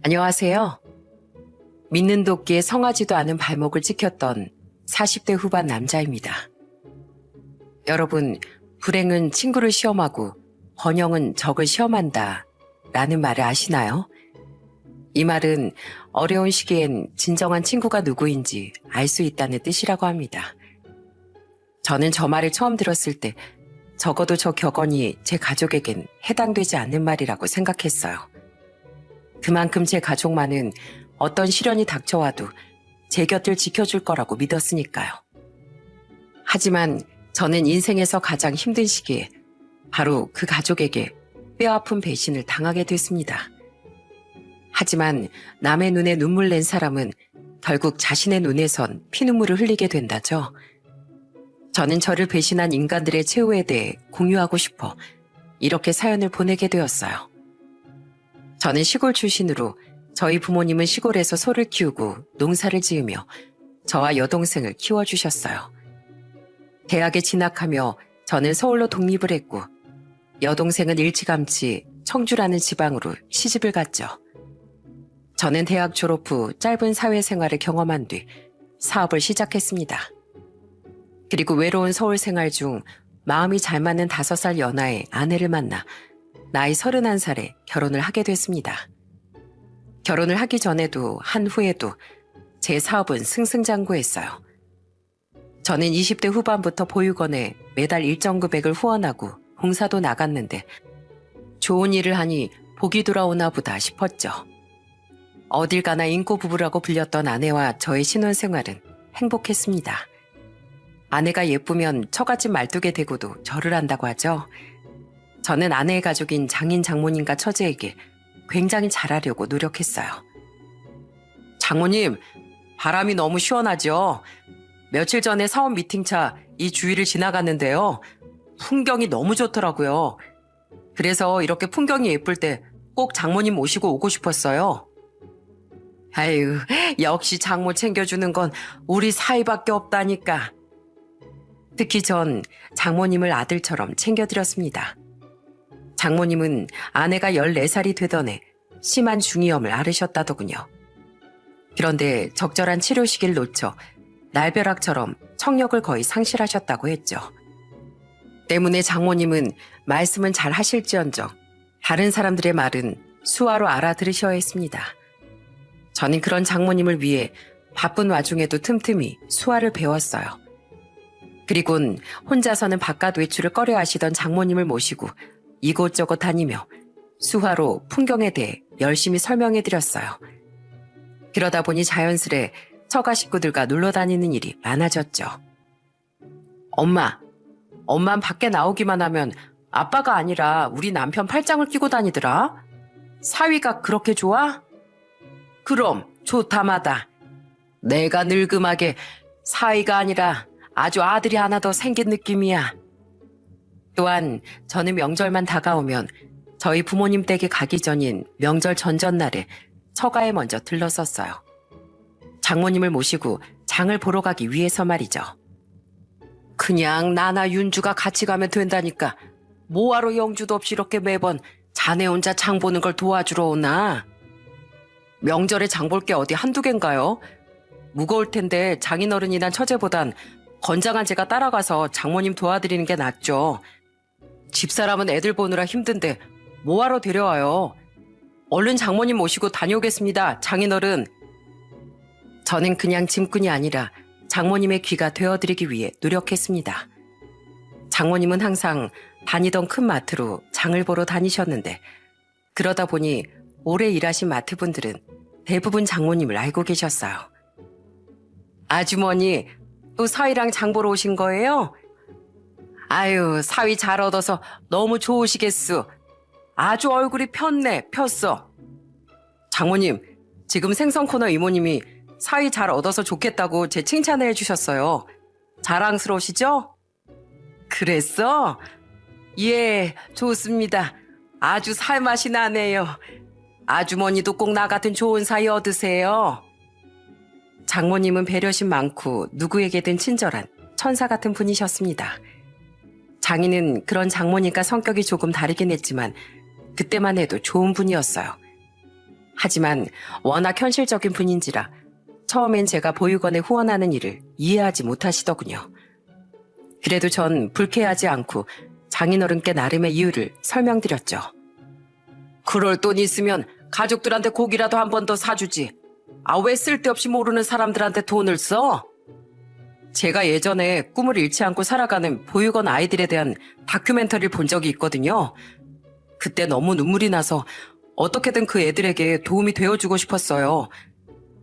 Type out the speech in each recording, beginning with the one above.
안녕하세요. 믿는 도끼에 성하지도 않은 발목을 찍혔던 40대 후반 남자입니다. 여러분, 불행은 친구를 시험하고 번영은 적을 시험한다 라는 말을 아시나요? 이 말은 어려운 시기엔 진정한 친구가 누구인지 알 수 있다는 뜻이라고 합니다. 저는 저 말을 처음 들었을 때 적어도 저 격언이 제 가족에겐 해당되지 않는 말이라고 생각했어요. 그만큼 제 가족만은 어떤 시련이 닥쳐와도 제 곁을 지켜줄 거라고 믿었으니까요. 하지만 저는 인생에서 가장 힘든 시기에 바로 그 가족에게 뼈아픈 배신을 당하게 됐습니다. 하지만 남의 눈에 눈물 낸 사람은 결국 자신의 눈에선 피눈물을 흘리게 된다죠. 저는 저를 배신한 인간들의 최후에 대해 공유하고 싶어 이렇게 사연을 보내게 되었어요. 저는 시골 출신으로 저희 부모님은 시골에서 소를 키우고 농사를 지으며 저와 여동생을 키워주셨어요. 대학에 진학하며 저는 서울로 독립을 했고 여동생은 일찌감치 청주라는 지방으로 시집을 갔죠. 저는 대학 졸업 후 짧은 사회생활을 경험한 뒤 사업을 시작했습니다. 그리고 외로운 서울 생활 중 마음이 잘 맞는 5살 연하의 아내를 만나 나이 31살에 결혼을 하게 됐습니다. 결혼을 하기 전에도 한 후에도 제 사업은 승승장구했어요. 저는 20대 후반부터 보육원에 매달 일정 금액을 후원하고 봉사도 나갔는데 좋은 일을 하니 복이 돌아오나 보다 싶었죠. 어딜 가나 인고 부부라고 불렸던 아내와 저의 신혼생활은 행복했습니다. 아내가 예쁘면 처갓집 말뚝에 대고도 절을 한다고 하죠. 저는 아내의 가족인 장인 장모님과 처제에게 굉장히 잘하려고 노력했어요. 장모님, 바람이 너무 시원하죠? 며칠 전에 사업 미팅차 이 주위를 지나갔는데요. 풍경이 너무 좋더라고요. 그래서 이렇게 풍경이 예쁠 때 꼭 장모님 모시고 오고 싶었어요. 아유, 역시 장모 챙겨주는 건 우리 사이밖에 없다니까. 특히 전 장모님을 아들처럼 챙겨드렸습니다. 장모님은 아내가 14살이 되던 해 심한 중이염을 앓으셨다더군요. 그런데 적절한 치료 시기를 놓쳐 날벼락처럼 청력을 거의 상실하셨다고 했죠. 때문에 장모님은 말씀은 잘 하실지언정 다른 사람들의 말은 수화로 알아들으셔야 했습니다. 저는 그런 장모님을 위해 바쁜 와중에도 틈틈이 수화를 배웠어요. 그리곤 혼자서는 바깥 외출을 꺼려 하시던 장모님을 모시고 이곳저곳 다니며 수화로 풍경에 대해 열심히 설명해드렸어요. 그러다 보니 자연스레 처가 식구들과 놀러 다니는 일이 많아졌죠. 엄만 밖에 나오기만 하면 아빠가 아니라 우리 남편 팔짱을 끼고 다니더라. 사위가 그렇게 좋아? 그럼 좋다마다. 내가 늙음하게 사위가 아니라 아주 아들이 하나 더 생긴 느낌이야. 또한 저는 명절만 다가오면 저희 부모님 댁에 가기 전인 명절 전전날에 처가에 먼저 들렀었어요. 장모님을 모시고 장을 보러 가기 위해서 말이죠. 그냥 나나 윤주가 같이 가면 된다니까 뭐하러 영주도 없이 이렇게 매번 자네 혼자 장 보는 걸 도와주러 오나? 명절에 장 볼 게 어디 한두 갠가요? 무거울 텐데 장인어른이나 처제보단 건장한 제가 따라가서 장모님 도와드리는 게 낫죠. 집사람은 애들 보느라 힘든데 뭐하러 데려와요. 얼른 장모님 모시고 다녀오겠습니다, 장인어른. 저는 그냥 짐꾼이 아니라 장모님의 귀가 되어드리기 위해 노력했습니다. 장모님은 항상 다니던 큰 마트로 장을 보러 다니셨는데 그러다 보니 오래 일하신 마트분들은 대부분 장모님을 알고 계셨어요. 아주머니, 또 사위랑 장 보러 오신 거예요? 아유, 사위 잘 얻어서 너무 좋으시겠수. 아주 얼굴이 폈어. 장모님, 지금 생선 코너 이모님이 사위 잘 얻어서 좋겠다고 제 칭찬을 해주셨어요. 자랑스러우시죠? 그랬어? 예, 좋습니다. 아주 살맛이 나네요. 아주머니도 꼭 나 같은 좋은 사위 얻으세요. 장모님은 배려심 많고 누구에게든 친절한 천사 같은 분이셨습니다. 장인은 그런 장모님과 성격이 조금 다르긴 했지만 그때만 해도 좋은 분이었어요. 하지만 워낙 현실적인 분인지라 처음엔 제가 보육원에 후원하는 일을 이해하지 못하시더군요. 그래도 전 불쾌하지 않고 장인어른께 나름의 이유를 설명드렸죠. 그럴 돈 있으면 가족들한테 고기라도 한 번 더 사주지. 아, 왜 쓸데없이 모르는 사람들한테 돈을 써? 제가 예전에 꿈을 잃지 않고 살아가는 보육원 아이들에 대한 다큐멘터리를 본 적이 있거든요. 그때 너무 눈물이 나서 어떻게든 그 애들에게 도움이 되어주고 싶었어요.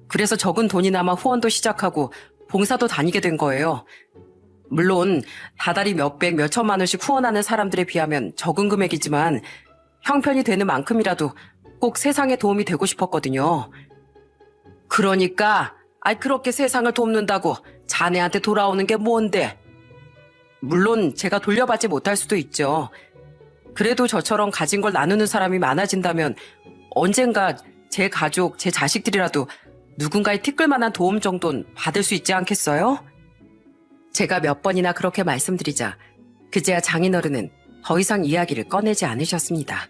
그래서 적은 돈이나마 후원도 시작하고 봉사도 다니게 된 거예요. 물론 다달이 몇백, 몇천만 원씩 후원하는 사람들에 비하면 적은 금액이지만 형편이 되는 만큼이라도 꼭 세상에 도움이 되고 싶었거든요. 그러니까 그렇게 세상을 돕는다고 자네한테 돌아오는 게 뭔데? 물론 제가 돌려받지 못할 수도 있죠. 그래도 저처럼 가진 걸 나누는 사람이 많아진다면 언젠가 제 가족, 제 자식들이라도 누군가의 티끌만한 도움 정도는 받을 수 있지 않겠어요? 제가 몇 번이나 그렇게 말씀드리자 그제야 장인어른은 더 이상 이야기를 꺼내지 않으셨습니다.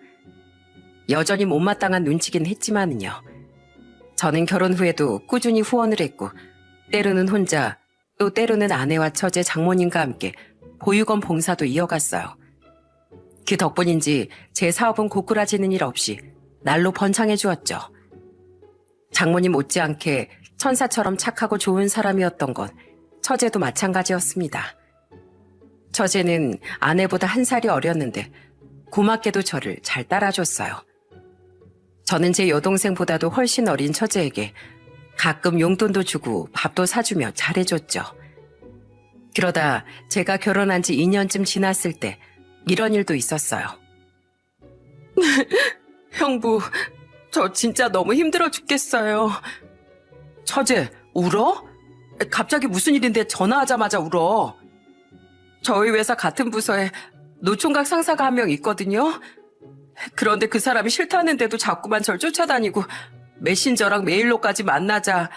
여전히 못마땅한 눈치긴 했지만은요. 저는 결혼 후에도 꾸준히 후원을 했고 때로는 혼자 또 때로는 아내와 처제 장모님과 함께 보육원 봉사도 이어갔어요. 그 덕분인지 제 사업은 고꾸라지는 일 없이 날로 번창해 주었죠. 장모님 못지않게 천사처럼 착하고 좋은 사람이었던 건 처제도 마찬가지였습니다. 처제는 아내보다 한 살이 어렸는데 고맙게도 저를 잘 따라줬어요. 저는 제 여동생보다도 훨씬 어린 처제에게 가끔 용돈도 주고 밥도 사주며 잘해줬죠. 그러다 제가 결혼한 지 2년쯤 지났을 때 이런 일도 있었어요. 형부, 저 진짜 너무 힘들어 죽겠어요. 처제, 울어? 갑자기 무슨 일인데 전화하자마자 울어? 저희 회사 같은 부서에 노총각 상사가 한 명 있거든요. 그런데 그 사람이 싫다는데도 자꾸만 절 쫓아다니고 메신저랑 메일로까지 만나자,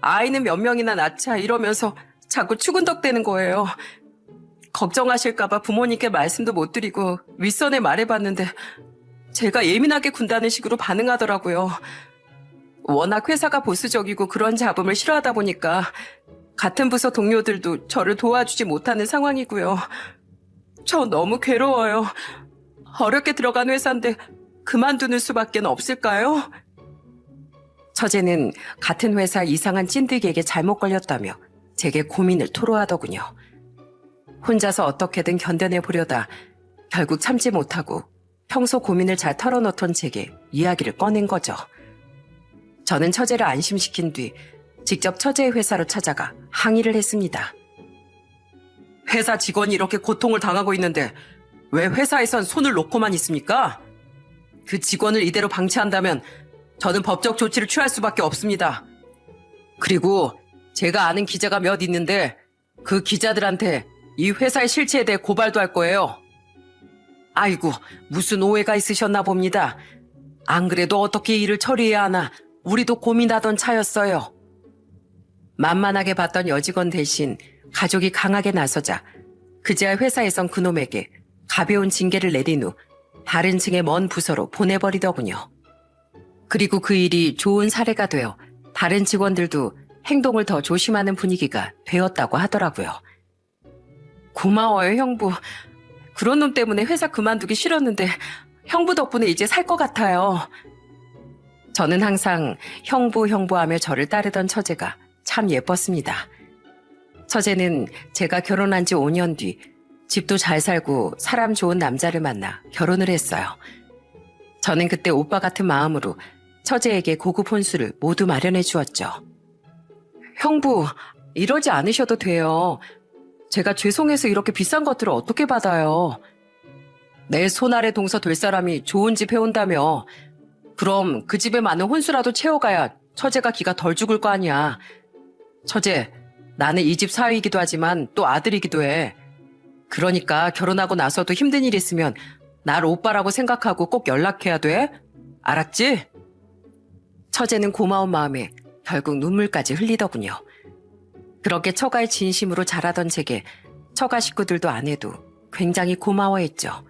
아이는 몇 명이나 낳자 이러면서 자꾸 추근덕대는 거예요. 걱정하실까봐 부모님께 말씀도 못 드리고 윗선에 말해봤는데 제가 예민하게 군다는 식으로 반응하더라고요. 워낙 회사가 보수적이고 그런 잡음을 싫어하다 보니까 같은 부서 동료들도 저를 도와주지 못하는 상황이고요. 저 너무 괴로워요. 어렵게 들어간 회사인데 그만두는 수밖에 없을까요? 처제는 같은 회사 이상한 찐득이에게 잘못 걸렸다며 제게 고민을 토로하더군요. 혼자서 어떻게든 견뎌내보려다 결국 참지 못하고 평소 고민을 잘 털어놓던 제게 이야기를 꺼낸 거죠. 저는 처제를 안심시킨 뒤 직접 처제의 회사로 찾아가 항의를 했습니다. 회사 직원이 이렇게 고통을 당하고 있는데 왜 회사에선 손을 놓고만 있습니까? 그 직원을 이대로 방치한다면 저는 법적 조치를 취할 수밖에 없습니다. 그리고 제가 아는 기자가 몇 있는데 그 기자들한테 이 회사의 실체에 대해 고발도 할 거예요. 아이고, 무슨 오해가 있으셨나 봅니다. 안 그래도 어떻게 일을 처리해야 하나 우리도 고민하던 차였어요. 만만하게 봤던 여직원 대신 가족이 강하게 나서자 그제야 회사에선 그놈에게 가벼운 징계를 내린 후 다른 층의 먼 부서로 보내버리더군요. 그리고 그 일이 좋은 사례가 되어 다른 직원들도 행동을 더 조심하는 분위기가 되었다고 하더라고요. 고마워요, 형부. 그런 놈 때문에 회사 그만두기 싫었는데 형부 덕분에 이제 살 것 같아요. 저는 항상 형부 형부하며 저를 따르던 처제가 참 예뻤습니다. 처제는 제가 결혼한 지 5년 뒤 집도 잘 살고 사람 좋은 남자를 만나 결혼을 했어요. 저는 그때 오빠 같은 마음으로 처제에게 고급 혼수를 모두 마련해 주었죠. 형부, 이러지 않으셔도 돼요. 제가 죄송해서 이렇게 비싼 것들을 어떻게 받아요. 내 손 아래 동서 될 사람이 좋은 집 해온다며. 그럼 그 집에 많은 혼수라도 채워가야 처제가 기가 덜 죽을 거 아니야. 처제, 나는 이 집 사위이기도 하지만 또 아들이기도 해. 그러니까 결혼하고 나서도 힘든 일 있으면 날 오빠라고 생각하고 꼭 연락해야 돼. 알았지? 처제는 고마운 마음에 결국 눈물까지 흘리더군요. 그렇게 처가의 진심으로 자라던 제게 처가 식구들도 아내도 굉장히 고마워했죠.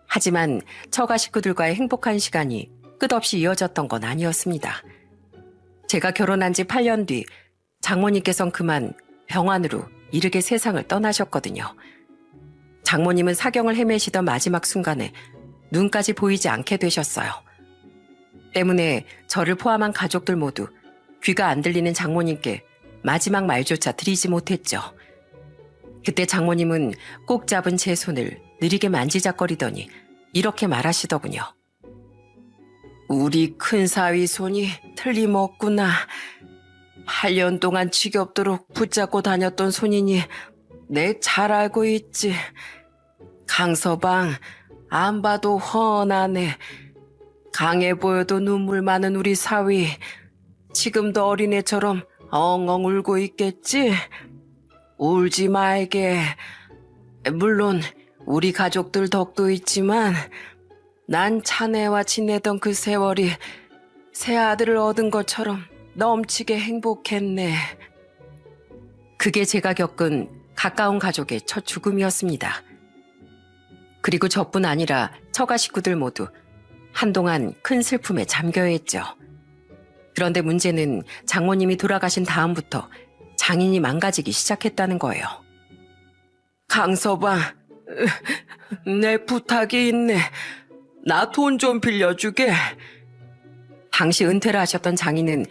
하지만 처가 식구들과의 행복한 시간이 끝없이 이어졌던 건 아니었습니다. 제가 결혼한 지 8년 뒤 장모님께선 그만 병환으로 이르게 세상을 떠나셨거든요. 장모님은 사경을 헤매시던 마지막 순간에 눈까지 보이지 않게 되셨어요. 때문에 저를 포함한 가족들 모두 귀가 안 들리는 장모님께 마지막 말조차 드리지 못했죠. 그때 장모님은 꼭 잡은 제 손을 느리게 만지작거리더니 이렇게 말하시더군요. 우리 큰사위 손이 틀림없구나. 8년 동안 지겹도록 붙잡고 다녔던 손이니 내 잘 알고 있지. 강서방, 안 봐도 훤하네. 강해 보여도 눈물 많은 우리 사위. 지금도 어린애처럼 엉엉 울고 있겠지? 울지 말게. 물론 우리 가족들 덕도 있지만 난 자네와 지내던 그 세월이 새 아들을 얻은 것처럼 넘치게 행복했네. 그게 제가 겪은 가까운 가족의 첫 죽음이었습니다. 그리고 저뿐 아니라 처가 식구들 모두 한동안 큰 슬픔에 잠겨야 했죠. 그런데 문제는 장모님이 돌아가신 다음부터 장인이 망가지기 시작했다는 거예요. 강서방, 내 부탁이 있네. 나 돈 좀 빌려주게. 당시 은퇴를 하셨던 장인은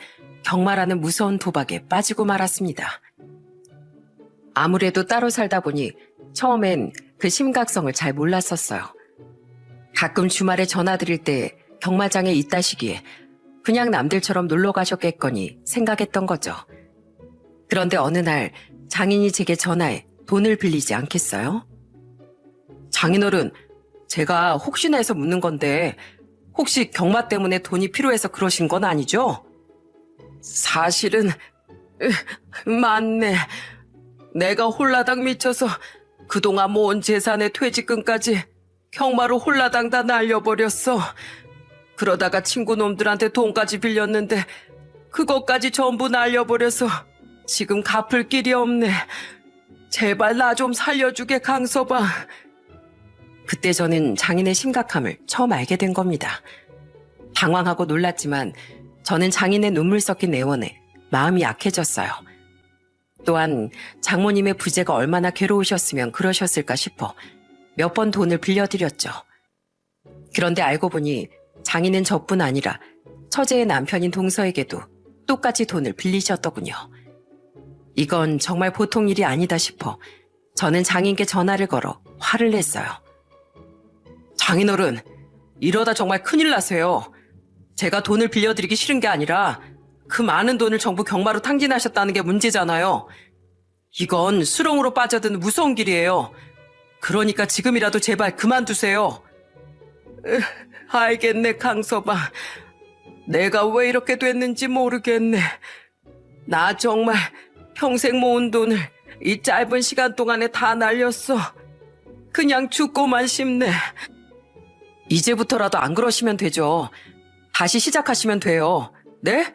경마라는 무서운 도박에 빠지고 말았습니다. 아무래도 따로 살다 보니 처음엔 그 심각성을 잘 몰랐었어요. 가끔 주말에 전화드릴 때 경마장에 있다시기에 그냥 남들처럼 놀러 가셨겠거니 생각했던 거죠. 그런데 어느 날 장인이 제게 전화해 돈을 빌리지 않겠어요? 장인어른, 제가 혹시나 해서 묻는 건데 혹시 경마 때문에 돈이 필요해서 그러신 건 아니죠? 사실은 맞네. 내가 홀라당 미쳐서 그동안 모은 재산의 퇴직금까지 경마로 홀라당 다 날려버렸어. 그러다가 친구 놈들한테 돈까지 빌렸는데 그것까지 전부 날려버려서 지금 갚을 길이 없네. 제발 나 좀 살려주게, 강서방. 그때 저는 장인의 심각함을 처음 알게 된 겁니다. 당황하고 놀랐지만 저는 장인의 눈물 섞인 애원에 마음이 약해졌어요. 또한 장모님의 부재가 얼마나 괴로우셨으면 그러셨을까 싶어 몇 번 돈을 빌려드렸죠. 그런데 알고 보니 장인은 저뿐 아니라 처제의 남편인 동서에게도 똑같이 돈을 빌리셨더군요. 이건 정말 보통 일이 아니다 싶어 저는 장인께 전화를 걸어 화를 냈어요. 장인어른, 이러다 정말 큰일 나세요. 제가 돈을 빌려드리기 싫은 게 아니라 그 많은 돈을 전부 경마로 탕진하셨다는 게 문제잖아요. 이건 수렁으로 빠져든 무서운 길이에요. 그러니까 지금이라도 제발 그만두세요. 알겠네, 강서방. 내가 왜 이렇게 됐는지 모르겠네. 나 정말 평생 모은 돈을 이 짧은 시간 동안에 다 날렸어. 그냥 죽고만 싶네. 이제부터라도 안 그러시면 되죠. 다시 시작하시면 돼요. 네?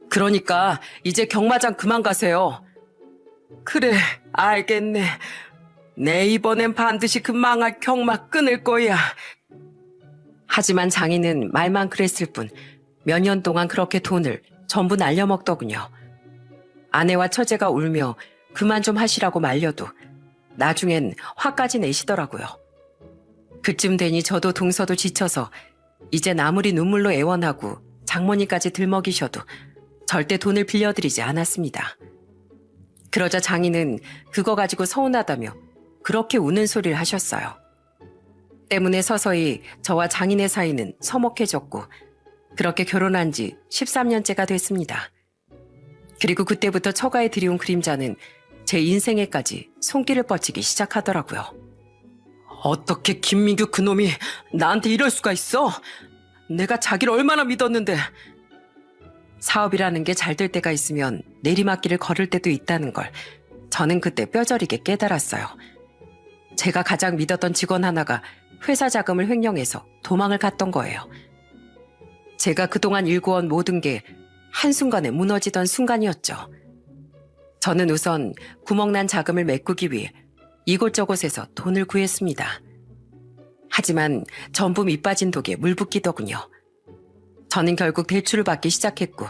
그러니까 이제 경마장 그만 가세요. 그래, 알겠네. 내 이번엔 반드시 그 망할 경마 끊을 거야. 하지만 장인은 말만 그랬을 뿐 몇 년 동안 그렇게 돈을 전부 날려먹더군요. 아내와 처제가 울며 그만 좀 하시라고 말려도 나중엔 화까지 내시더라고요. 그쯤 되니 저도 동서도 지쳐서 이젠 아무리 눈물로 애원하고 장모님까지 들먹이셔도 절대 돈을 빌려드리지 않았습니다. 그러자 장인은 그거 가지고 서운하다며 그렇게 우는 소리를 하셨어요. 때문에 서서히 저와 장인의 사이는 서먹해졌고 그렇게 결혼한 지 13년째가 됐습니다. 그리고 그때부터 처가에 들이온 그림자는 제 인생에까지 손길을 뻗치기 시작하더라고요. 어떻게 김민규 그놈이 나한테 이럴 수가 있어? 내가 자기를 얼마나 믿었는데. 사업이라는 게 잘 될 때가 있으면 내리막길을 걸을 때도 있다는 걸 저는 그때 뼈저리게 깨달았어요. 제가 가장 믿었던 직원 하나가 회사 자금을 횡령해서 도망을 갔던 거예요. 제가 그동안 일구어온 모든 게 한순간에 무너지던 순간이었죠. 저는 우선 구멍난 자금을 메꾸기 위해 이곳저곳에서 돈을 구했습니다. 하지만 전부 밑빠진 독에 물 붓기더군요. 저는 결국 대출을 받기 시작했고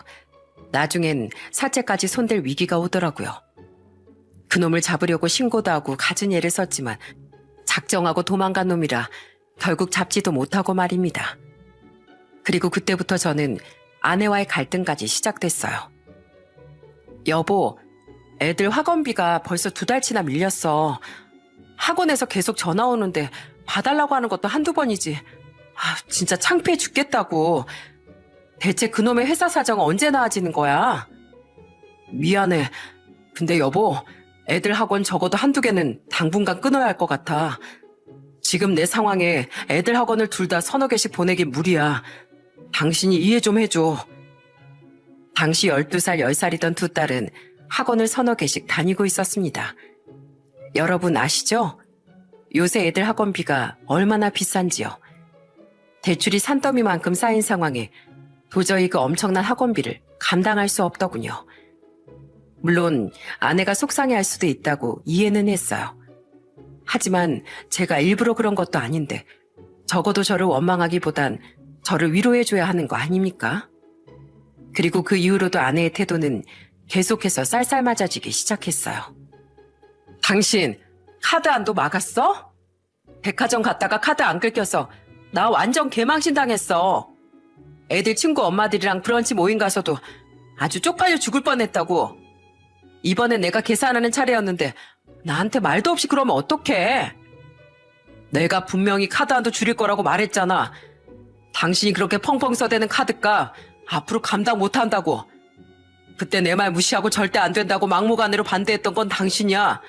나중엔 사채까지 손댈 위기가 오더라고요. 그놈을 잡으려고 신고도 하고 갖은 애를 썼지만 작정하고 도망간 놈이라 결국 잡지도 못하고 말입니다. 그리고 그때부터 저는 아내와의 갈등까지 시작됐어요. 여보, 애들 학원비가 벌써 2달치나 밀렸어. 학원에서 계속 전화 오는데 봐달라고 하는 것도 한두 번이지. 진짜 창피해 죽겠다고. 대체 그놈의 회사 사정은 언제 나아지는 거야? 미안해. 근데 여보, 애들 학원 적어도 한두 개는 당분간 끊어야 할 것 같아. 지금 내 상황에 애들 학원을 둘 다 서너 개씩 보내긴 무리야. 당신이 이해 좀 해줘. 당시 12살, 10살이던 두 딸은 학원을 서너 개씩 다니고 있었습니다. 여러분 아시죠? 요새 애들 학원비가 얼마나 비싼지요. 대출이 산더미만큼 쌓인 상황에 도저히 그 엄청난 학원비를 감당할 수 없더군요. 물론 아내가 속상해할 수도 있다고 이해는 했어요. 하지만 제가 일부러 그런 것도 아닌데 적어도 저를 원망하기보단 저를 위로해줘야 하는 거 아닙니까? 그리고 그 이후로도 아내의 태도는 계속해서 쌀쌀맞아지기 시작했어요. 당신 카드 안도 막았어? 백화점 갔다가 카드 안 긁혀서 나 완전 개망신 당했어. 애들 친구 엄마들이랑 브런치 모임 가서도 아주 쪽팔려 죽을 뻔했다고. 이번엔 내가 계산하는 차례였는데 나한테 말도 없이 그러면 어떡해? 내가 분명히 카드 한도 줄일 거라고 말했잖아. 당신이 그렇게 펑펑 써대는 카드값 앞으로 감당 못한다고. 그때 내 말 무시하고 절대 안 된다고 막무가내로 반대했던 건 당신이야.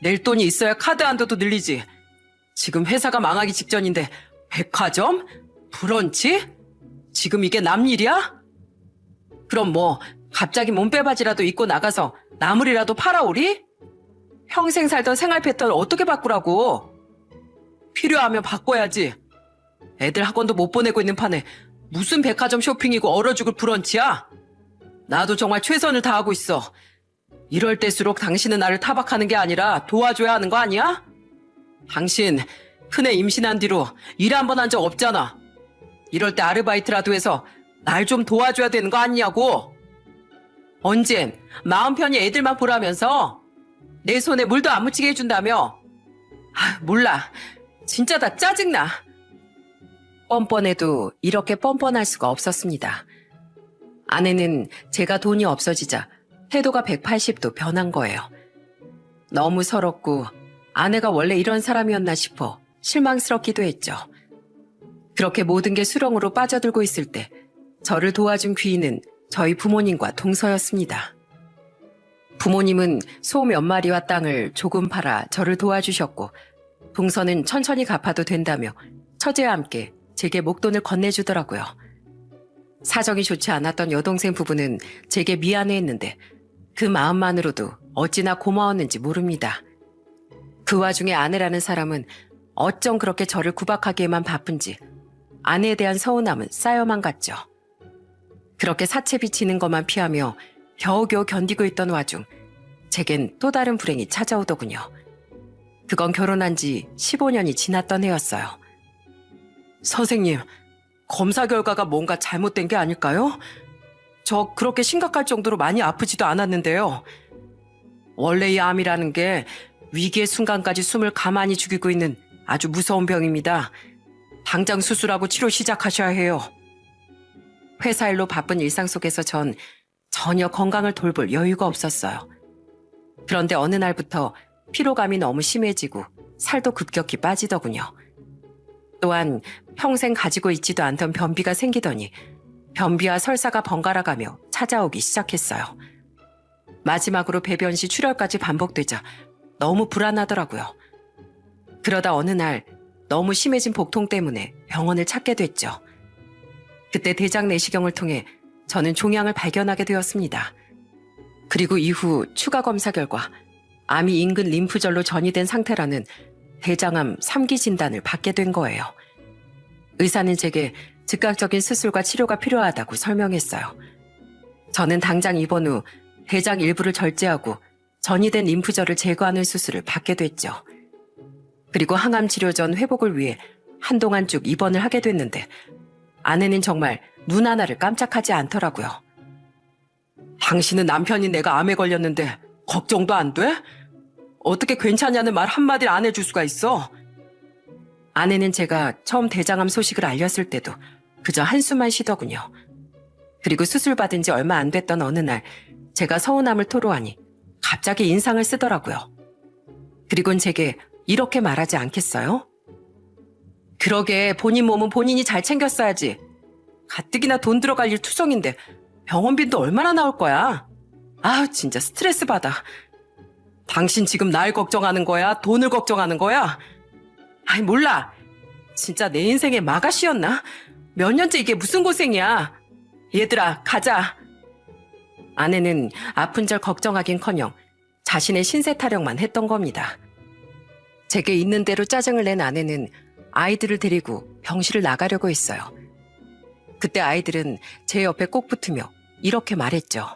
낼 돈이 있어야 카드 한도도 늘리지. 지금 회사가 망하기 직전인데 백화점? 브런치? 지금 이게 남 일이야? 그럼 뭐 갑자기 몸빼바지라도 입고 나가서 나물이라도 팔아오리? 평생 살던 생활 패턴을 어떻게 바꾸라고? 필요하면 바꿔야지. 애들 학원도 못 보내고 있는 판에 무슨 백화점 쇼핑이고 얼어 죽을 브런치야? 나도 정말 최선을 다하고 있어. 이럴 때일수록 당신은 나를 타박하는 게 아니라 도와줘야 하는 거 아니야? 당신 큰애 임신한 뒤로 일 한 번 한 적 없잖아. 이럴 때 아르바이트라도 해서 날 좀 도와줘야 되는 거 아니냐고. 언젠 마음 편히 애들만 보라면서 내 손에 물도 안 묻히게 해준다며. 몰라. 진짜 다 짜증나. 뻔뻔해도 이렇게 뻔뻔할 수가 없었습니다. 아내는 제가 돈이 없어지자 태도가 180도 변한 거예요. 너무 서럽고 아내가 원래 이런 사람이었나 싶어 실망스럽기도 했죠. 그렇게 모든 게 수렁으로 빠져들고 있을 때 저를 도와준 귀인은 저희 부모님과 동서였습니다. 부모님은 소 몇 마리와 땅을 조금 팔아 저를 도와주셨고 동서는 천천히 갚아도 된다며 처제와 함께 제게 목돈을 건네주더라고요. 사정이 좋지 않았던 여동생 부부는 제게 미안해했는데 그 마음만으로도 어찌나 고마웠는지 모릅니다. 그 와중에 아내라는 사람은 어쩜 그렇게 저를 구박하기에만 바쁜지 아내에 대한 서운함은 쌓여만 갔죠. 그렇게 사채 비치는 것만 피하며 겨우겨우 견디고 있던 와중 제겐 또 다른 불행이 찾아오더군요. 그건 결혼한 지 15년이 지났던 해였어요. 선생님, 검사 결과가 뭔가 잘못된 게 아닐까요? 저 그렇게 심각할 정도로 많이 아프지도 않았는데요. 원래 이 암이라는 게 위기의 순간까지 숨을 가만히 죽이고 있는 아주 무서운 병입니다. 당장 수술하고 치료 시작하셔야 해요. 회사 일로 바쁜 일상 속에서 전 전혀 건강을 돌볼 여유가 없었어요. 그런데 어느 날부터 피로감이 너무 심해지고 살도 급격히 빠지더군요. 또한 평생 가지고 있지도 않던 변비가 생기더니 변비와 설사가 번갈아가며 찾아오기 시작했어요. 마지막으로 배변 시 출혈까지 반복되자 너무 불안하더라고요. 그러다 어느 날 너무 심해진 복통 때문에 병원을 찾게 됐죠. 그때 대장 내시경을 통해 저는 종양을 발견하게 되었습니다. 그리고 이후 추가 검사 결과 암이 인근 림프절로 전이된 상태라는 대장암 3기 진단을 받게 된 거예요. 의사는 제게 즉각적인 수술과 치료가 필요하다고 설명했어요. 저는 당장 입원 후 대장 일부를 절제하고 전이된 림프절을 제거하는 수술을 받게 됐죠. 그리고 항암 치료 전 회복을 위해 한동안 쭉 입원을 하게 됐는데 아내는 정말 눈 하나를 깜짝하지 않더라고요. 당신은 남편이 내가 암에 걸렸는데 걱정도 안 돼? 어떻게 괜찮냐는 말 한마디를 안 해줄 수가 있어? 아내는 제가 처음 대장암 소식을 알렸을 때도 그저 한숨만 쉬더군요. 그리고 수술 받은 지 얼마 안 됐던 어느 날 제가 서운함을 토로하니 갑자기 인상을 쓰더라고요. 그리고는 제게 이렇게 말하지 않겠어요? 그러게 본인 몸은 본인이 잘 챙겼어야지. 가뜩이나 돈 들어갈 일 투성인데 병원비도 얼마나 나올 거야? 아우 진짜 스트레스 받아. 당신 지금 날 걱정하는 거야? 돈을 걱정하는 거야? 아이 몰라. 진짜 내 인생의 마가씨였나? 몇 년째 이게 무슨 고생이야. 얘들아 가자. 아내는 아픈 절 걱정하긴커녕 자신의 신세 타령만 했던 겁니다. 제게 있는 대로 짜증을 낸 아내는 아이들을 데리고 병실을 나가려고 했어요. 그때 아이들은 제 옆에 꼭 붙으며 이렇게 말했죠.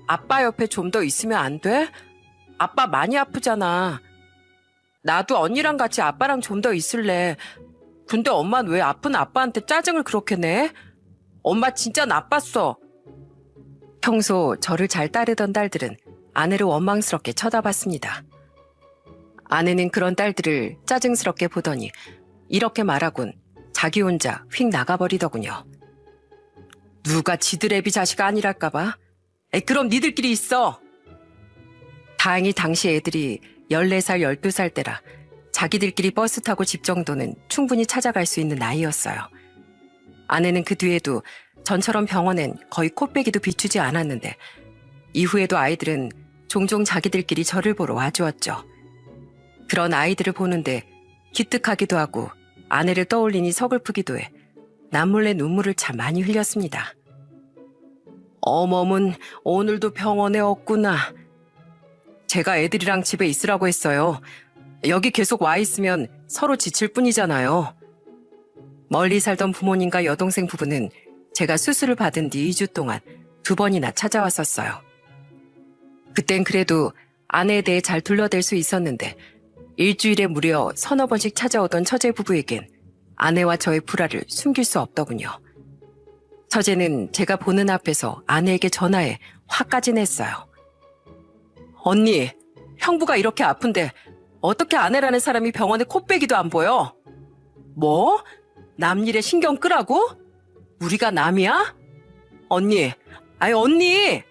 아빠 옆에 좀 더 있으면 안 돼? 아빠 많이 아프잖아. 나도 언니랑 같이 아빠랑 좀 더 있을래. 근데 엄마는 왜 아픈 아빠한테 짜증을 그렇게 내? 엄마 진짜 나빴어. 평소 저를 잘 따르던 딸들은 아내를 원망스럽게 쳐다봤습니다. 아내는 그런 딸들을 짜증스럽게 보더니 이렇게 말하곤 자기 혼자 휙 나가버리더군요. 누가 지들 애비 자식 아니랄까봐? 그럼 니들끼리 있어. 다행히 당시 애들이 14살, 12살 때라 자기들끼리 버스 타고 집 정도는 충분히 찾아갈 수 있는 나이였어요. 아내는 그 뒤에도 전처럼 병원엔 거의 코빼기도 비추지 않았는데 이후에도 아이들은 종종 자기들끼리 저를 보러 와주었죠. 그런 아이들을 보는데 기특하기도 하고 아내를 떠올리니 서글프기도 해 남몰래 눈물을 참 많이 흘렸습니다. 어멈은 오늘도 병원에 없구나. 제가 애들이랑 집에 있으라고 했어요. 여기 계속 와 있으면 서로 지칠 뿐이잖아요. 멀리 살던 부모님과 여동생 부부는 제가 수술을 받은 뒤 2주 동안 2번이나 찾아왔었어요. 그땐 그래도 아내에 대해 잘 둘러댈 수 있었는데 일주일에 무려 서너 번씩 찾아오던 처제 부부에겐 아내와 저의 불화를 숨길 수 없더군요. 처제는 제가 보는 앞에서 아내에게 전화해 화까지 냈어요. 언니, 형부가 이렇게 아픈데 어떻게 아내라는 사람이 병원에 코빼기도 안 보여? 뭐? 남 일에 신경 끄라고? 우리가 남이야? 언니, 언니!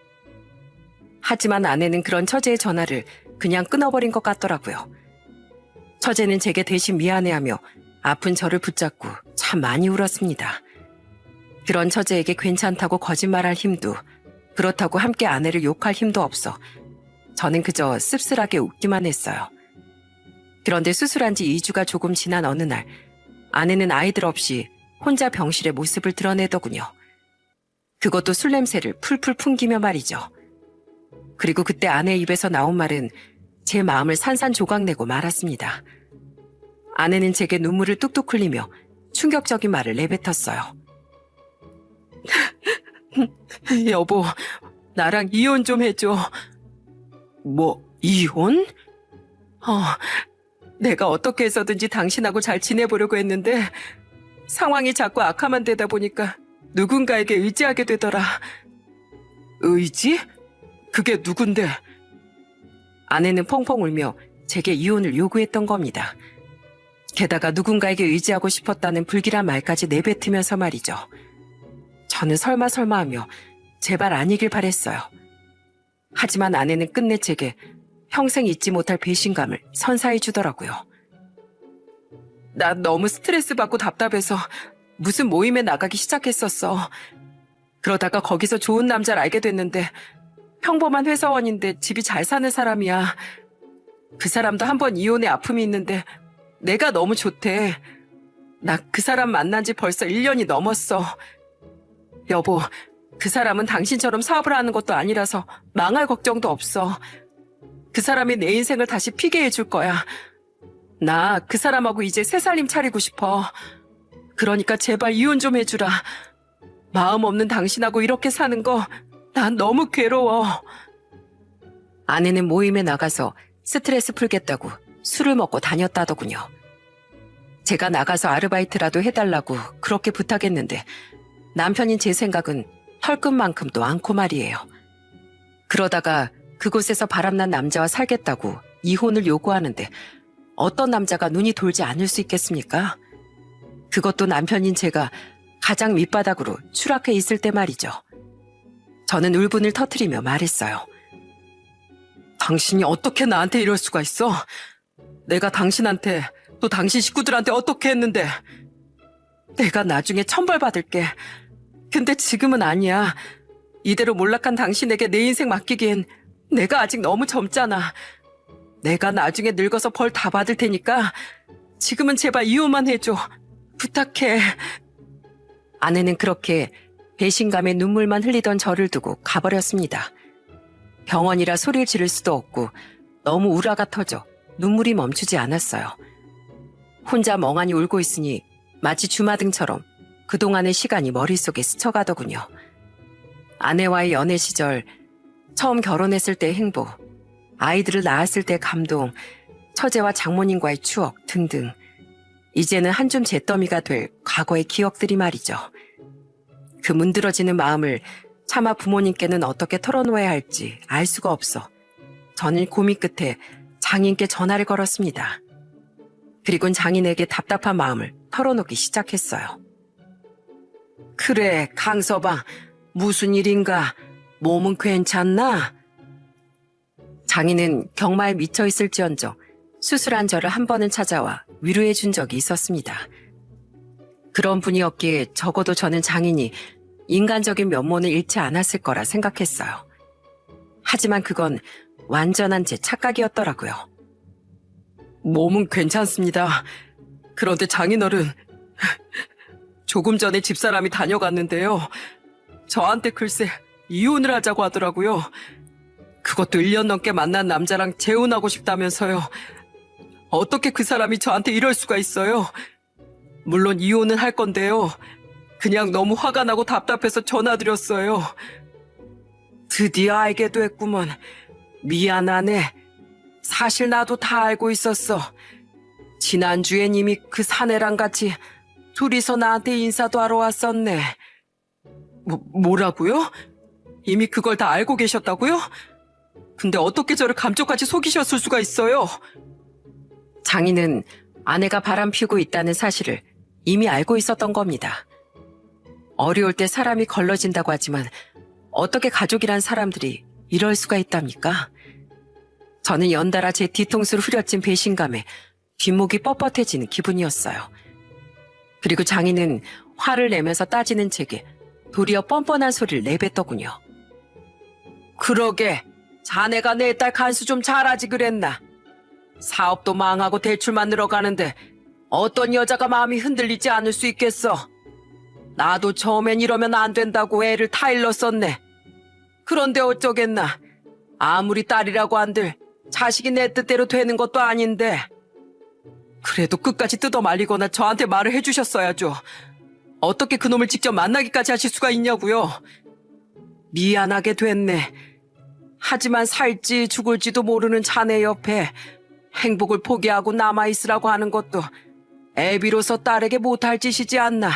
하지만 아내는 그런 처제의 전화를 그냥 끊어버린 것 같더라고요. 처제는 제게 대신 미안해하며 아픈 저를 붙잡고 참 많이 울었습니다. 그런 처제에게 괜찮다고 거짓말할 힘도 그렇다고 함께 아내를 욕할 힘도 없어 저는 그저 씁쓸하게 웃기만 했어요. 그런데 수술한 지 2주가 조금 지난 어느 날 아내는 아이들 없이 혼자 병실에 모습을 드러내더군요. 그것도 술 냄새를 풀풀 풍기며 말이죠. 그리고 그때 아내 입에서 나온 말은 제 마음을 산산조각내고 말았습니다. 아내는 제게 눈물을 뚝뚝 흘리며 충격적인 말을 내뱉었어요. 여보, 나랑 이혼 좀 해줘. 뭐, 이혼? 내가 어떻게 해서든지 당신하고 잘 지내보려고 했는데 상황이 자꾸 악화만 되다 보니까 누군가에게 의지하게 되더라. 의지? 그게 누군데? 아내는 펑펑 울며 제게 이혼을 요구했던 겁니다. 게다가 누군가에게 의지하고 싶었다는 불길한 말까지 내뱉으면서 말이죠. 저는 설마 하며 제발 아니길 바랬어요. 하지만 아내는 끝내 제게 평생 잊지 못할 배신감을 선사해 주더라고요. 나 너무 스트레스 받고 답답해서 무슨 모임에 나가기 시작했었어. 그러다가 거기서 좋은 남자를 알게 됐는데 평범한 회사원인데 집이 잘 사는 사람이야. 그 사람도 한번 이혼의 아픔이 있는데 내가 너무 좋대. 나 그 사람 만난 지 벌써 1년이 넘었어. 여보, 그 사람은 당신처럼 사업을 하는 것도 아니라서 망할 걱정도 없어. 그 사람이 내 인생을 다시 피게 해줄 거야. 나 그 사람하고 이제 새 살림 차리고 싶어. 그러니까 제발 이혼 좀 해주라. 마음 없는 당신하고 이렇게 사는 거 난 너무 괴로워. 아내는 모임에 나가서 스트레스 풀겠다고 술을 먹고 다녔다더군요. 제가 나가서 아르바이트라도 해달라고 그렇게 부탁했는데 남편인 제 생각은 털끝만큼도 않고 말이에요. 그러다가 그곳에서 바람난 남자와 살겠다고 이혼을 요구하는데 어떤 남자가 눈이 돌지 않을 수 있겠습니까? 그것도 남편인 제가 가장 밑바닥으로 추락해 있을 때 말이죠. 저는 울분을 터뜨리며 말했어요. 당신이 어떻게 나한테 이럴 수가 있어? 내가 당신한테 또 당신 식구들한테 어떻게 했는데? 내가 나중에 천벌 받을게. 근데 지금은 아니야. 이대로 몰락한 당신에게 내 인생 맡기기엔 내가 아직 너무 젊잖아. 내가 나중에 늙어서 벌 다 받을 테니까 지금은 제발 이혼만 해줘. 부탁해. 아내는 그렇게 배신감에 눈물만 흘리던 저를 두고 가버렸습니다. 병원이라 소리를 지를 수도 없고 너무 우라가 터져 눈물이 멈추지 않았어요. 혼자 멍하니 울고 있으니 마치 주마등처럼 그동안의 시간이 머릿속에 스쳐가더군요. 아내와의 연애 시절, 처음 결혼했을 때의 행복, 아이들을 낳았을 때의 감동, 처제와 장모님과의 추억 등등. 이제는 한 줌 잿더미가 될 과거의 기억들이 말이죠. 그 문드러지는 마음을 차마 부모님께는 어떻게 털어놓아야 할지 알 수가 없어 저는 고민 끝에 장인께 전화를 걸었습니다. 그리곤 장인에게 답답한 마음을 털어놓기 시작했어요. 그래, 강서방, 무슨 일인가? 몸은 괜찮나? 장인은 경마에 미쳐있을지언정 수술한 저를 한 번은 찾아와 위로해 준 적이 있었습니다. 그런 분이었기에 적어도 저는 장인이 인간적인 면모는 잃지 않았을 거라 생각했어요. 하지만 그건 완전한 제 착각이었더라고요. 몸은 괜찮습니다. 그런데 장인어른, 조금 전에 집사람이 다녀갔는데요. 저한테 글쎄 이혼을 하자고 하더라고요. 그것도 1년 넘게 만난 남자랑 재혼하고 싶다면서요. 어떻게 그 사람이 저한테 이럴 수가 있어요. 물론 이혼은 할 건데요. 그냥 너무 화가 나고 답답해서 전화드렸어요. 드디어 알게 됐구먼. 미안하네. 사실 나도 다 알고 있었어. 지난주엔 이미 그 사내랑 같이 둘이서 나한테 인사도 하러 왔었네. 뭐라고요? 이미 그걸 다 알고 계셨다고요? 근데 어떻게 저를 감쪽같이 속이셨을 수가 있어요? 장인은 아내가 바람 피우고 있다는 사실을 이미 알고 있었던 겁니다. 어려울 때 사람이 걸러진다고 하지만 어떻게 가족이란 사람들이 이럴 수가 있답니까? 저는 연달아 제 뒤통수를 후려친 배신감에 뒷목이 뻣뻣해지는 기분이었어요. 그리고 장인은 화를 내면서 따지는 제게 도리어 뻔뻔한 소리를 내뱉더군요. 그러게, 자네가 내 딸 간수 좀 잘하지 그랬나? 사업도 망하고 대출만 늘어가는데 어떤 여자가 마음이 흔들리지 않을 수 있겠어? 나도 처음엔 이러면 안 된다고 애를 타일렀었네. 그런데 어쩌겠나. 아무리 딸이라고 한들 자식이 내 뜻대로 되는 것도 아닌데. 그래도 끝까지 뜯어 말리거나 저한테 말을 해주셨어야죠. 어떻게 그놈을 직접 만나기까지 하실 수가 있냐고요. 미안하게 됐네. 하지만 살지 죽을지도 모르는 자네 옆에 행복을 포기하고 남아있으라고 하는 것도 애비로서 딸에게 못할 짓이지 않나.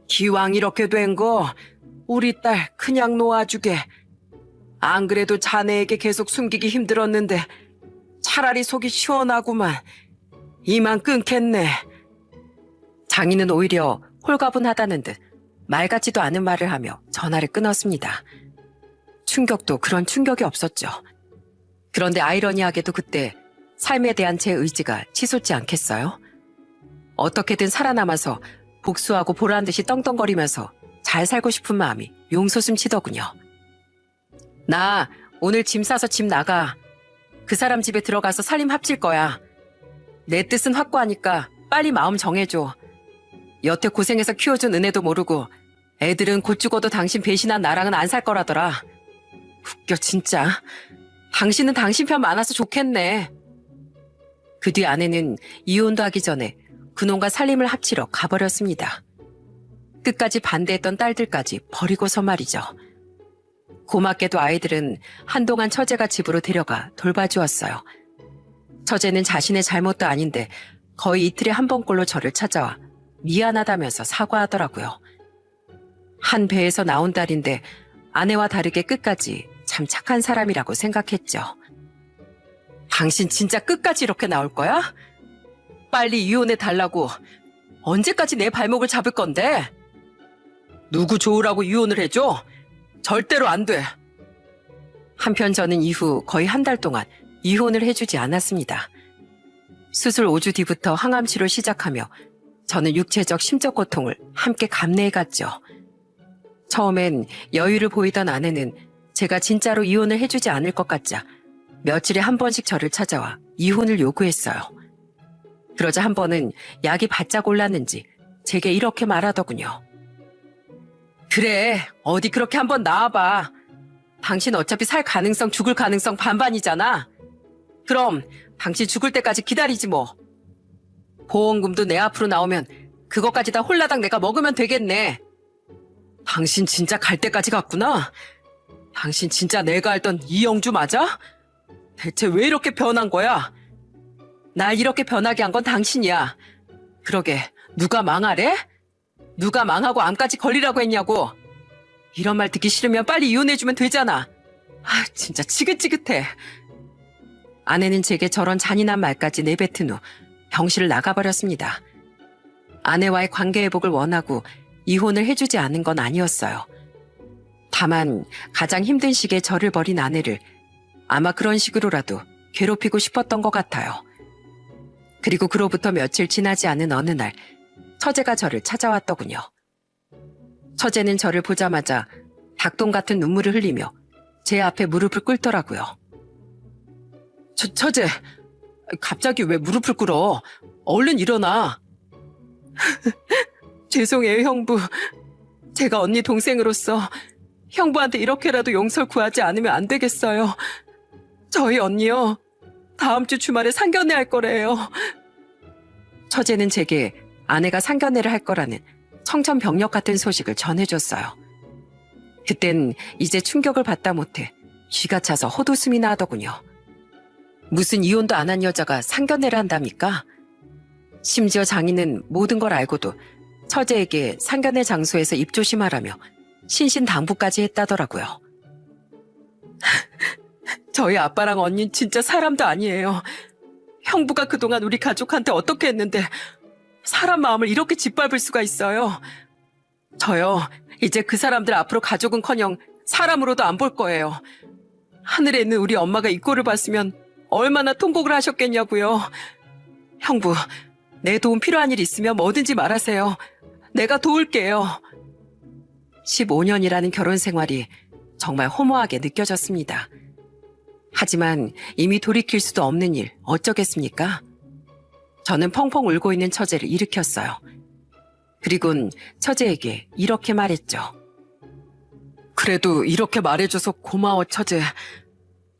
기왕 이렇게 된 거 우리 딸 그냥 놓아주게. 안 그래도 자네에게 계속 숨기기 힘들었는데 차라리 속이 시원하구만. 이만 끊겠네. 장인은 오히려 홀가분하다는 듯 말 같지도 않은 말을 하며 전화를 끊었습니다. 충격도 그런 충격이 없었죠. 그런데 아이러니하게도 그때 삶에 대한 제 의지가 치솟지 않겠어요? 어떻게든 살아남아서 복수하고 보란 듯이 떵떵거리면서 잘 살고 싶은 마음이 용솟음 치더군요. 나 오늘 짐 싸서 집 나가. 그 사람 집에 들어가서 살림 합칠 거야. 내 뜻은 확고하니까 빨리 마음 정해줘. 여태 고생해서 키워준 은혜도 모르고 애들은 곧 죽어도 당신 배신한 나랑은 안 살 거라더라. 웃겨 진짜. 당신은 당신 편 많아서 좋겠네. 그 뒤 아내는 이혼도 하기 전에 그놈과 살림을 합치러 가버렸습니다. 끝까지 반대했던 딸들까지 버리고서 말이죠. 고맙게도 아이들은 한동안 처제가 집으로 데려가 돌봐주었어요. 처제는 자신의 잘못도 아닌데 거의 이틀에 한 번꼴로 저를 찾아와 미안하다면서 사과하더라고요. 한 배에서 나온 딸인데 아내와 다르게 끝까지 참 착한 사람이라고 생각했죠. 당신 진짜 끝까지 이렇게 나올 거야? 빨리 이혼해 달라고. 언제까지 내 발목을 잡을 건데? 누구 좋으라고 이혼을 해줘? 절대로 안 돼. 한편 저는 이후 거의 한 달 동안 이혼을 해주지 않았습니다. 수술 5주 뒤부터 항암치료 시작하며 저는 육체적 심적 고통을 함께 감내해갔죠. 처음엔 여유를 보이던 아내는 제가 진짜로 이혼을 해주지 않을 것 같자 며칠에 한 번씩 저를 찾아와 이혼을 요구했어요. 그러자 한 번은 약이 바짝 올랐는지 제게 이렇게 말하더군요. 그래, 어디 그렇게 한번 나와봐. 당신 어차피 살 가능성, 죽을 가능성 반반이잖아. 그럼 당신 죽을 때까지 기다리지 뭐. 보험금도 내 앞으로 나오면 그것까지 다 홀라당 내가 먹으면 되겠네. 당신 진짜 갈 때까지 갔구나. 당신 진짜 내가 알던 이영주 맞아? 대체 왜 이렇게 변한 거야? 날 이렇게 변하게 한 건 당신이야. 그러게 누가 망하래? 누가 망하고 암까지 걸리라고 했냐고. 이런 말 듣기 싫으면 빨리 이혼해주면 되잖아. 아, 진짜 지긋지긋해. 아내는 제게 저런 잔인한 말까지 내뱉은 후 병실을 나가버렸습니다. 아내와의 관계 회복을 원하고 이혼을 해주지 않은 건 아니었어요. 다만 가장 힘든 시기에 저를 버린 아내를 아마 그런 식으로라도 괴롭히고 싶었던 것 같아요. 그리고 그로부터 며칠 지나지 않은 어느 날 처제가 저를 찾아왔더군요. 처제는 저를 보자마자 닭똥 같은 눈물을 흘리며 제 앞에 무릎을 꿇더라고요. 처제, 갑자기 왜 무릎을 꿇어? 얼른 일어나. 죄송해요, 형부. 제가 언니 동생으로서 형부한테 이렇게라도 용서를 구하지 않으면 안 되겠어요. 저희 언니요, 다음 주 주말에 상견례 할 거래요. 처제는 제게 아내가 상견례를 할 거라는 청천벽력 같은 소식을 전해줬어요. 그땐 이제 충격을 받다 못해 쥐가 차서 헛웃음이나 하더군요. 무슨 이혼도 안 한 여자가 상견례를 한답니까? 심지어 장인은 모든 걸 알고도 처제에게 상견례 장소에서 입조심하라며 신신당부까지 했다더라고요. 저희 아빠랑 언니는 진짜 사람도 아니에요. 형부가 그동안 우리 가족한테 어떻게 했는데 사람 마음을 이렇게 짓밟을 수가 있어요. 저요, 이제 그 사람들 앞으로 가족은커녕 사람으로도 안 볼 거예요. 하늘에 있는 우리 엄마가 이 꼴을 봤으면 얼마나 통곡을 하셨겠냐고요. 형부, 내 도움 필요한 일 있으면 뭐든지 말하세요. 내가 도울게요. 15년이라는 결혼 생활이 정말 허무하게 느껴졌습니다. 하지만 이미 돌이킬 수도 없는 일 어쩌겠습니까? 저는 펑펑 울고 있는 처제를 일으켰어요. 그리곤 처제에게 이렇게 말했죠. 그래도 이렇게 말해줘서 고마워, 처제.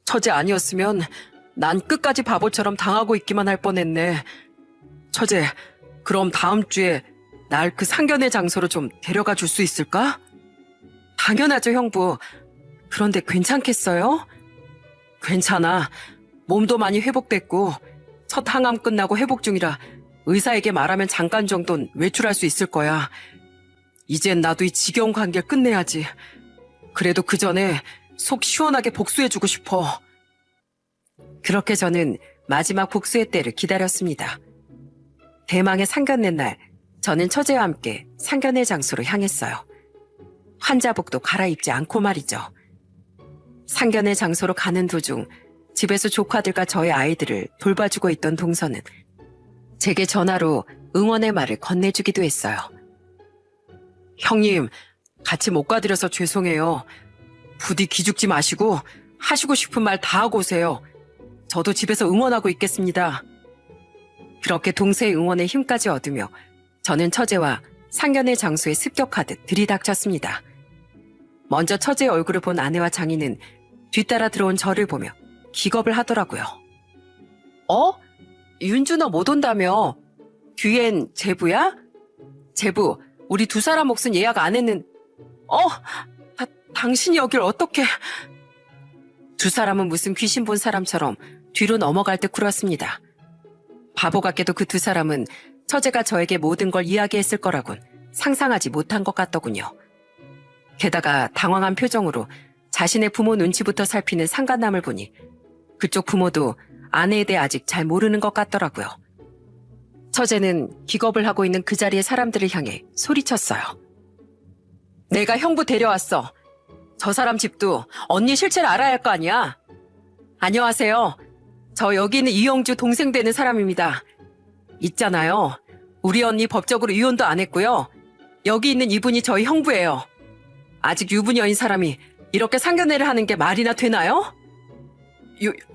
처제 아니었으면 난 끝까지 바보처럼 당하고 있기만 할 뻔했네. 처제, 그럼 다음 주에 날 그 상견례 장소로 좀 데려가 줄 수 있을까? 당연하죠, 형부. 그런데 괜찮겠어요? 괜찮아. 몸도 많이 회복됐고 첫 항암 끝나고 회복 중이라 의사에게 말하면 잠깐 정도는 외출할 수 있을 거야. 이젠 나도 이 지겨운 관계를 끝내야지. 그래도 그 전에 속 시원하게 복수해주고 싶어. 그렇게 저는 마지막 복수의 때를 기다렸습니다. 대망의 상견례 날 저는 처제와 함께 상견례 장소로 향했어요. 환자복도 갈아입지 않고 말이죠. 상견례 장소로 가는 도중 집에서 조카들과 저희 아이들을 돌봐주고 있던 동서는 제게 전화로 응원의 말을 건네주기도 했어요. 형님, 같이 못 가드려서 죄송해요. 부디 기죽지 마시고 하시고 싶은 말 다 하고 오세요. 저도 집에서 응원하고 있겠습니다. 그렇게 동서의 응원에 힘까지 얻으며 저는 처제와 상견례 장소에 습격하듯 들이닥쳤습니다. 먼저 처제의 얼굴을 본 아내와 장인은 뒤따라 들어온 저를 보며 기겁을 하더라고요. 윤준호 못 온다며? 뒤엔 제부야? 제부, 우리 두 사람 몫은 예약 안 했는... 당신이 여길 어떻게... 두 사람은 무슨 귀신 본 사람처럼 뒤로 넘어갈 듯 굴었습니다. 바보 같게도 그 두 사람은 처제가 저에게 모든 걸 이야기했을 거라곤 상상하지 못한 것 같더군요. 게다가 당황한 표정으로 자신의 부모 눈치부터 살피는 상간남을 보니 그쪽 부모도 아내에 대해 아직 잘 모르는 것 같더라고요. 처제는 기겁을 하고 있는 그 자리의 사람들을 향해 소리쳤어요. 내가 형부 데려왔어. 저 사람 집도 언니 실체를 알아야 할 거 아니야. 안녕하세요. 저 여기 있는 이영주 동생 되는 사람입니다. 있잖아요. 우리 언니 법적으로 이혼도 안 했고요. 여기 있는 이분이 저희 형부예요. 아직 유부녀인 사람이 이렇게 상견례를 하는 게 말이나 되나요?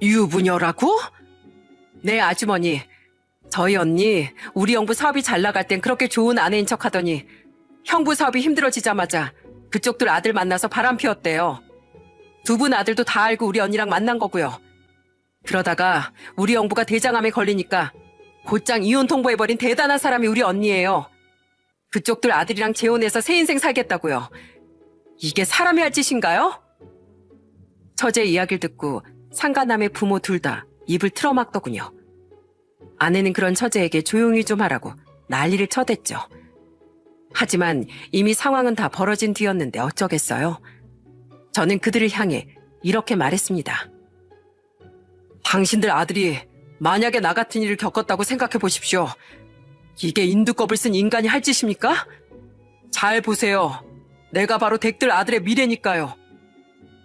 유부녀라고? 네, 아주머니. 저희 언니, 우리 형부 사업이 잘 나갈 땐 그렇게 좋은 아내인 척 하더니 형부 사업이 힘들어지자마자 그쪽들 아들 만나서 바람 피웠대요. 두 분 아들도 다 알고 우리 언니랑 만난 거고요. 그러다가 우리 형부가 대장암에 걸리니까 곧장 이혼 통보해버린 대단한 사람이 우리 언니예요. 그쪽들 아들이랑 재혼해서 새 인생 살겠다고요. 이게 사람이 할 짓인가요? 처제 이야기를 듣고 상간남의 부모 둘 다 입을 틀어막더군요. 아내는 그런 처제에게 조용히 좀 하라고 난리를 쳐댔죠. 하지만 이미 상황은 다 벌어진 뒤였는데 어쩌겠어요. 저는 그들을 향해 이렇게 말했습니다. 당신들 아들이 만약에 나 같은 일을 겪었다고 생각해 보십시오. 이게 인두껍을 쓴 인간이 할 짓입니까? 잘 보세요. 내가 바로 댁들 아들의 미래니까요.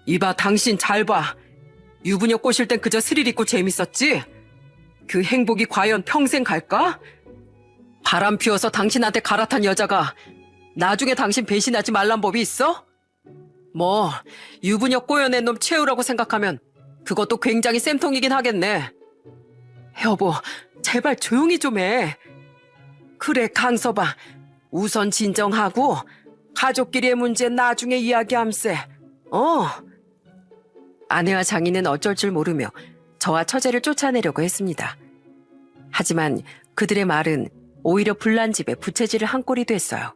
이봐, 당신 잘 봐. 유부녀 꼬실 땐 그저 스릴 있고 재밌었지? 그 행복이 과연 평생 갈까? 바람 피워서 당신한테 갈아탄 여자가 나중에 당신 배신하지 말란 법이 있어? 뭐 유부녀 꼬여낸 놈 채우라고 생각하면 그것도 굉장히 쌤통이긴 하겠네. 여보, 제발 조용히 좀 해. 그래, 강서방. 우선 진정하고 가족끼리의 문제는 나중에 이야기함세. 아내와 장인은 어쩔 줄 모르며 저와 처제를 쫓아내려고 했습니다. 하지만 그들의 말은 오히려 불난집에 부채질을 한 꼴이 됐어요.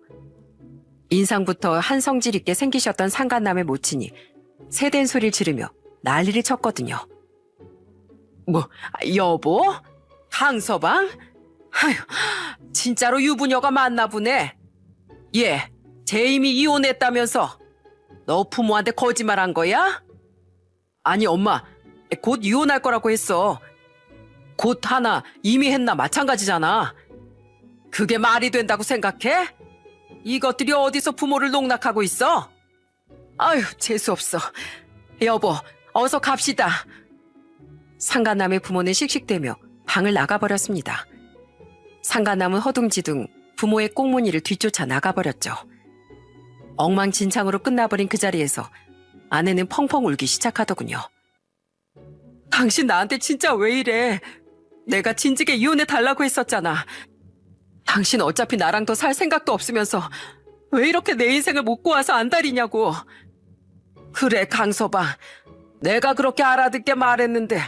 인상부터 한성질 있게 생기셨던 상간남의 모친이 새된 소리를 지르며 난리를 쳤거든요. 뭐, 여보? 강서방? 아휴, 진짜로 유부녀가 맞나 보네. 얘, 재임이 이혼했다면서 너 부모한테 거짓말한 거야? 아니, 엄마, 곧 이혼할 거라고 했어. 곧 하나 이미 했나 마찬가지잖아. 그게 말이 된다고 생각해? 이것들이 어디서 부모를 농락하고 있어? 아휴, 재수없어. 여보, 어서 갑시다. 상간남의 부모는 씩씩대며 방을 나가버렸습니다. 상간남은 허둥지둥 부모의 꽁무니를 뒤쫓아 나가버렸죠. 엉망진창으로 끝나버린 그 자리에서 아내는 펑펑 울기 시작하더군요. 당신 나한테 진짜 왜 이래? 내가 진즉에 이혼해달라고 했었잖아. 당신 어차피 나랑 더 살 생각도 없으면서 왜 이렇게 내 인생을 못 구워서 안달이냐고. 그래, 강서방. 내가 그렇게 알아듣게 말했는데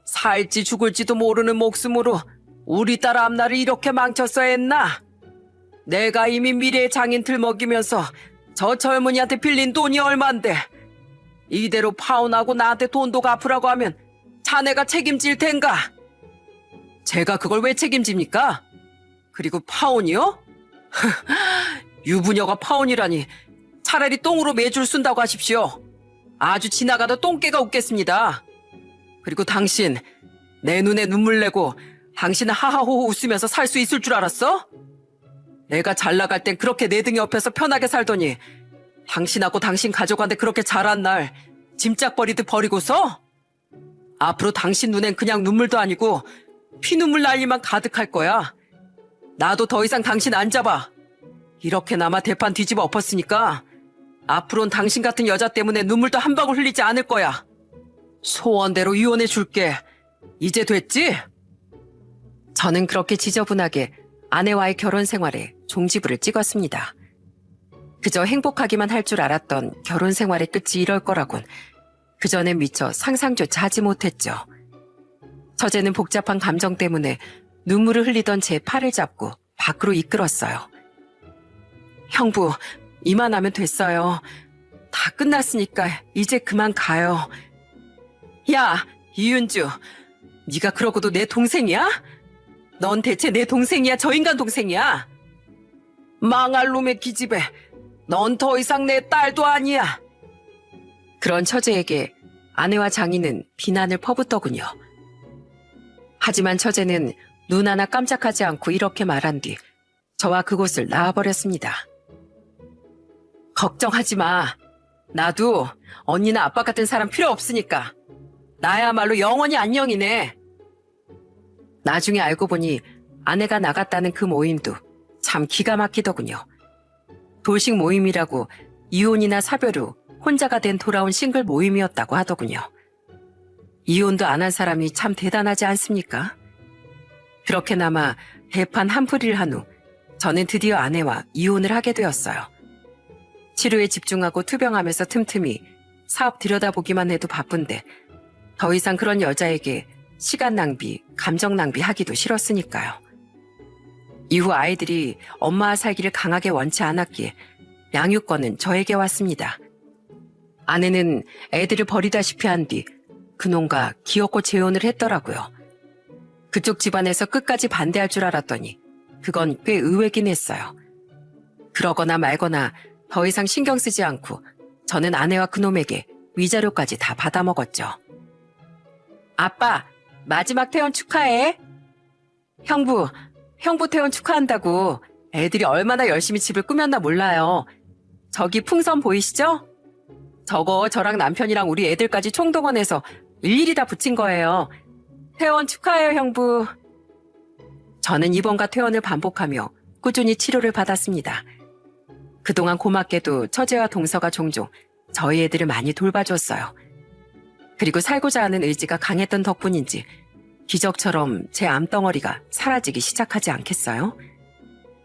살지 죽을지도 모르는 목숨으로 우리 딸 앞날을 이렇게 망쳤어야 했나? 내가 이미 미래의 장인 들먹이면서 저 젊은이한테 빌린 돈이 얼만데 이대로 파혼하고 나한테 돈도 갚으라고 하면 자네가 책임질 텐가? 제가 그걸 왜 책임집니까? 그리고 파혼이요? 유부녀가 파혼이라니. 차라리 똥으로 매줄 쓴다고 하십시오. 아주 지나가다 똥개가 웃겠습니다. 그리고 당신, 내 눈에 눈물 내고 당신은 하하호호 웃으면서 살 수 있을 줄 알았어? 내가 잘 나갈 땐 그렇게 내 등 옆에서 편하게 살더니 당신하고 당신 가족한테 그렇게 잘한 날 짐짝버리듯 버리고서? 앞으로 당신 눈엔 그냥 눈물도 아니고 피눈물 난리만 가득할 거야. 나도 더 이상 당신 안 잡아. 이렇게나마 대판 뒤집어 엎었으니까 앞으로는 당신 같은 여자 때문에 눈물도 한 방울 흘리지 않을 거야. 소원대로 이혼해 줄게. 이제 됐지? 저는 그렇게 지저분하게 아내와의 결혼 생활에 종지부를 찍었습니다. 그저 행복하기만 할 줄 알았던 결혼 생활의 끝이 이럴 거라곤 그전엔 미처 상상조차 하지 못했죠. 처제는 복잡한 감정 때문에 눈물을 흘리던 제 팔을 잡고 밖으로 이끌었어요. 형부, 이만하면 됐어요. 다 끝났으니까 이제 그만 가요. 야, 이윤주, 네가 그러고도 내 동생이야? 넌 대체 내 동생이야, 저 인간 동생이야? 망할 놈의 기집애, 넌 더 이상 내 딸도 아니야. 그런 처제에게 아내와 장인은 비난을 퍼붓더군요. 하지만 처제는 눈 하나 깜짝하지 않고 이렇게 말한 뒤 저와 그곳을 나와버렸습니다. 걱정하지 마. 나도 언니나 아빠 같은 사람 필요 없으니까. 나야말로 영원히 안녕이네. 나중에 알고 보니 아내가 나갔다는 그 모임도 참 기가 막히더군요. 돌식 모임이라고 이혼이나 사별 후 혼자가 된 돌아온 싱글 모임이었다고 하더군요. 이혼도 안 한 사람이 참 대단하지 않습니까? 그렇게나마 대판 한풀이를 한 후 저는 드디어 아내와 이혼을 하게 되었어요. 치료에 집중하고 투병하면서 틈틈이 사업 들여다보기만 해도 바쁜데 더 이상 그런 여자에게 시간 낭비, 감정 낭비 하기도 싫었으니까요. 이후 아이들이 엄마와 살기를 강하게 원치 않았기에 양육권은 저에게 왔습니다. 아내는 애들을 버리다시피 한 뒤 그놈과 기어코 재혼을 했더라고요. 그쪽 집안에서 끝까지 반대할 줄 알았더니 그건 꽤 의외긴 했어요. 그러거나 말거나 더 이상 신경 쓰지 않고 저는 아내와 그놈에게 위자료까지 다 받아먹었죠. 아빠, 마지막 퇴원 축하해. 형부 퇴원 축하한다고. 애들이 얼마나 열심히 집을 꾸몄나 몰라요. 저기 풍선 보이시죠? 저거 저랑 남편이랑 우리 애들까지 총동원해서 일일이 다 붙인 거예요. 퇴원 축하해요, 형부. 저는 입원과 퇴원을 반복하며 꾸준히 치료를 받았습니다. 그동안 고맙게도 처제와 동서가 종종 저희 애들을 많이 돌봐줬어요. 그리고 살고자 하는 의지가 강했던 덕분인지 기적처럼 제 암덩어리가 사라지기 시작하지 않겠어요?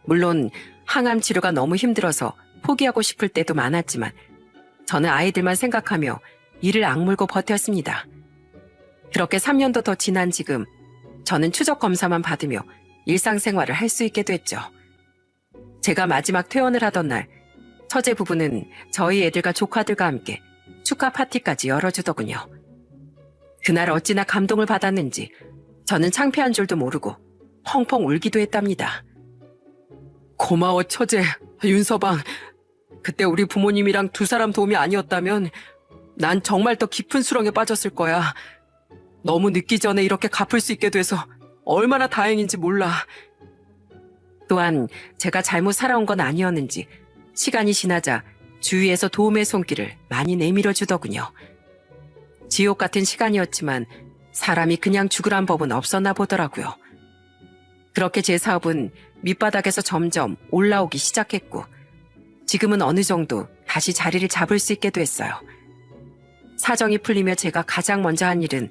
물론 항암 치료가 너무 힘들어서 포기하고 싶을 때도 많았지만 저는 아이들만 생각하며 이를 악물고 버텼습니다. 그렇게 3년도 더 지난 지금 저는 추적 검사만 받으며 일상생활을 할 수 있게 됐죠. 제가 마지막 퇴원을 하던 날 처제 부부는 저희 애들과 조카들과 함께 축하 파티까지 열어주더군요. 그날 어찌나 감동을 받았는지 저는 창피한 줄도 모르고 펑펑 울기도 했답니다. 고마워 처제, 윤서방. 그때 우리 부모님이랑 두 사람 도움이 아니었다면 난 정말 더 깊은 수렁에 빠졌을 거야. 너무 늦기 전에 이렇게 갚을 수 있게 돼서 얼마나 다행인지 몰라. 또한 제가 잘못 살아온 건 아니었는지 시간이 지나자 주위에서 도움의 손길을 많이 내밀어 주더군요. 지옥 같은 시간이었지만 사람이 그냥 죽으란 법은 없었나 보더라고요. 그렇게 제 사업은 밑바닥에서 점점 올라오기 시작했고 지금은 어느 정도 다시 자리를 잡을 수 있게 됐어요. 사정이 풀리며 제가 가장 먼저 한 일은